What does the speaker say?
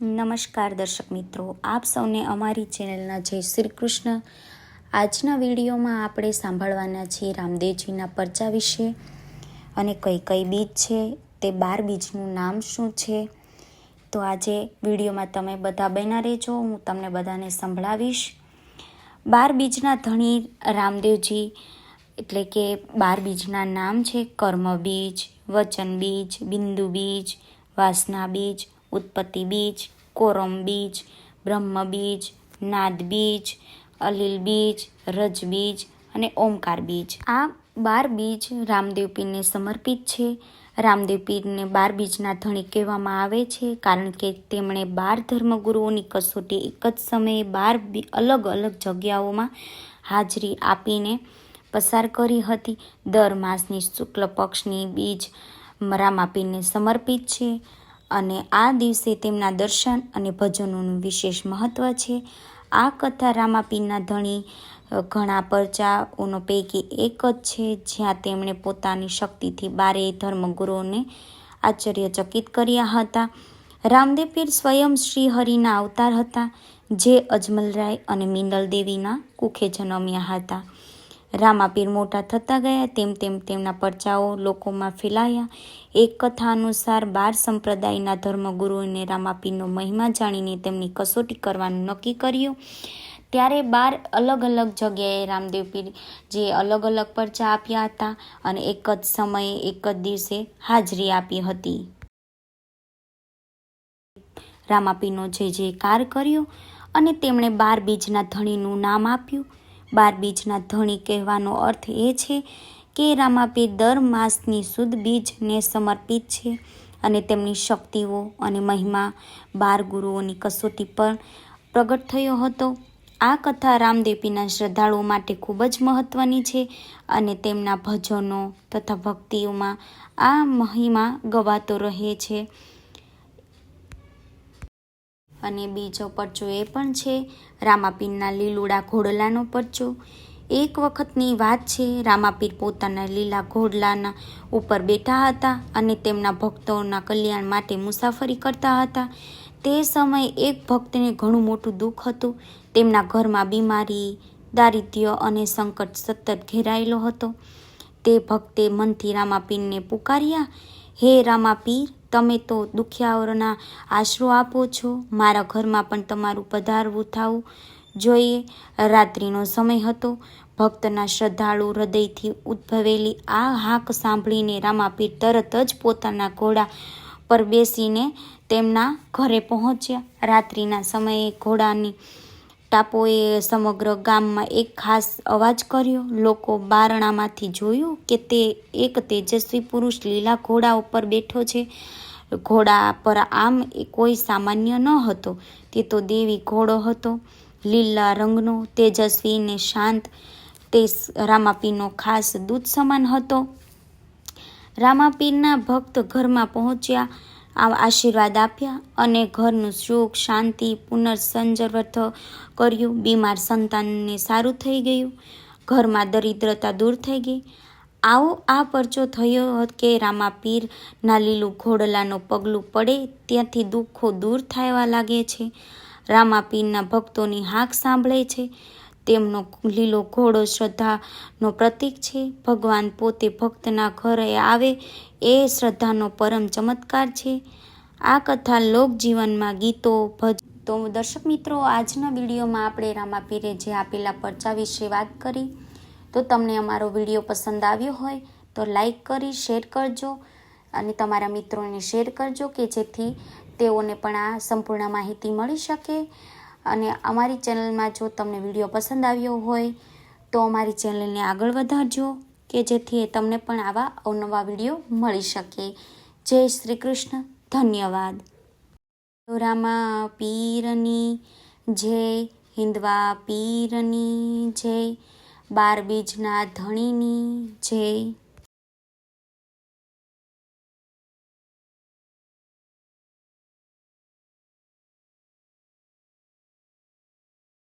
નમસ્કાર દર્શક મિત્રો, આપ સૌને અમારી ચેનલના જય શ્રી કૃષ્ણ. આજના વિડીયોમાં આપણે સાંભળવાના છીએ રામદેવજીના પરચા વિશે અને કઈ કઈ બીજ છે, તે 12 બીજનું નામ શું છે. તો આજે વિડીયોમાં તમે બધા બન્યા રહેજો, હું તમને બધાને સંભળાવીશ. 12 બીજના ધણી રામદેવજી એટલે કે 12 બીજના નામ છે કર્મ બીજ, વચન બીજ, બિંદુ બીજ, વાસના બીજ, ઉત્પત્તિ બીજ, કોરમ બીજ, બ્રહ્મ બીજ, નાદ બીજ, અલીલ બીજ, રજ બીજ અને ઓમકાર બીજ. આ 12 બીજ રામદેવ પીરને સમર્પિત છે. રામદેવ પીરને 12 બીજના ધણી કહેવામાં આવે છે કારણ કે તેમણે 12 ધર્મગુરુઓની કસોટી એક જ સમયે 12 અલગ અલગ જગ્યાઓમાં હાજરી આપીને પસાર કરી હતી. દર માસની શુક્લ પક્ષની બીજ રામાપીરને સમર્પિત છે અને આ દિવસે તેમના દર્શન અને ભજનોનું વિશેષ મહત્વ છે. આ કથા રામાપીરના ધણી ઘણા પરચાઓનો પૈકી એક જ છે, જ્યાં તેમણે પોતાની શક્તિથી 12 ધર્મગુરુઓને આશ્ચર્યચકિત કર્યા હતા. રામદેવ પીર સ્વયં શ્રી હરિના અવતાર હતા, જે અજમલરાય અને મિનલ દેવીના કુખે જન્મ્યા હતા. રામાપીર મોટા થતા ગયા તેમ તેમ તેમના પરચાઓ લોકોમાં ફેલાયા. એક કથા અનુસાર 12 સંપ્રદાયના ધર્મગુરુઓને રામાપીરનો મહિમા જાણીને તેમની કસોટી કરવાનું નક્કી કર્યું. ત્યારે 12 અલગ અલગ જગ્યાએ રામદેવ પીર જે અલગ અલગ પરચા આપ્યા હતા અને એક જ સમયે એક જ દિવસે હાજરી આપી હતી. રામાપીરનો જયકાર કર્યો અને તેમણે 12 બીજના ધણીનું નામ આપ્યું. 12 બીજના ધણી કહેવાનો અર્થ એ છે કે રામાપીર દર માસની શુદ્ધ બીજને સમર્પિત છે અને તેમની શક્તિઓ અને મહિમા 12 ગુરુઓની કસોટી પર પ્રગટ થયો હતો. આ કથા રામદેવ પીરના શ્રદ્ધાળુઓ માટે ખૂબ જ મહત્વની છે અને તેમના ભજનો તથા ભક્તિઓમાં આ મહિમા ગવાતો રહે છે. અને બીજો પરચો એ પણ છે રામાપીરના લીલુડા ઘોડલાનો પરચો. એક વખતની વાત છે, રામાપીર પોતાના લીલા ઘોડલાના ઉપર બેઠા હતા અને તેમના ભક્તોના કલ્યાણ માટે મુસાફરી કરતા હતા. તે સમયે એક ભક્તને ઘણું મોટું દુઃખ હતું. તેમના ઘરમાં બીમારી, દારિદ્ર્ય અને સંકટ સતત ઘેરાયેલો હતો. તે ભક્તે મનથી રામાપીરને પુકાર્યા, હે રામાપીર, તમે તો દુખિયાઓના આશરો આપો છો, મારા ઘરમાં પણ તમારું પધારવું થવું જોઈએ. રાત્રિનો સમય હતો. ભક્તના શ્રદ્ધાળુ હૃદયથી ઉદ્ભવેલી આ હાક સાંભળીને રામાપીર તરત જ પોતાના ઘોડા પર બેસીને તેમના ઘરે પહોંચ્યા. રાત્રિના સમયે ઘોડાની ટાપોએ સમગ્ર ગામમાં એક ખાસ અવાજ કર્યો. લોકો બારણામાંથી જોયું કે તે એક તેજસ્વી પુરુષ લીલા ઘોડા ઉપર બેઠો છે. ઘોડા પર આમ કોઈ સામાન્ય ન હતો, તે તો દેવી ઘોડો હતો, લીલા રંગનો, તેજસ્વી ને શાંત. તે રામાપીરનો ખાસ દૂત સમાન હતો. રામાપીરના ભક્ત ઘરમાં પહોંચ્યા, આશીર્વાદ આપ્યા અને ઘરનું સુખ શાંતિ પુનર્સંજર્વત કર્યું. બીમાર સંતાનને સારું થઈ ગયું, ઘરમાં દરિદ્રતા દૂર થઈ ગઈ. આવો આ પરચો થયો કે રામાપીરના લીલું ઘોડલાનો પગલું પડે ત્યાંથી દુઃખો દૂર થવા લાગે છે. રામાપીરના ભક્તોની હાક સાંભળે છે. તેમનો લીલો ઘોડો શ્રદ્ધાનો પ્રતીક છે. ભગવાન પોતે ભક્તના ઘરે આવે એ શ્રદ્ધાનો પરમ ચમત્કાર છે. આ કથા લોકજીવનમાં ગીતો તો દર્શક મિત્રો, આજના વિડીયોમાં આપણે રામાપીરે જે આપેલા પરચા વિશે વાત કરી. તો તમને અમારો વિડીયો પસંદ આવ્યો હોય તો લાઈક કરી શેર કરજો અને તમારા મિત્રોને શેર કરજો કે જેથી તેઓને પણ આ સંપૂર્ણ માહિતી મળી શકે. અને અમારી ચેનલમાં જો તમને વિડીયો પસંદ આવ્યો હોય તો અમારી ચેનલને આગળ વધારજો કે જેથી તમને પણ આવા અવનવા વિડીયો મળી શકે. જય શ્રી કૃષ્ણ. ધન્યવાદ. રામા પીરની જય, હિન્દવા પીરની જય, 12 બીજના ધણીની જય.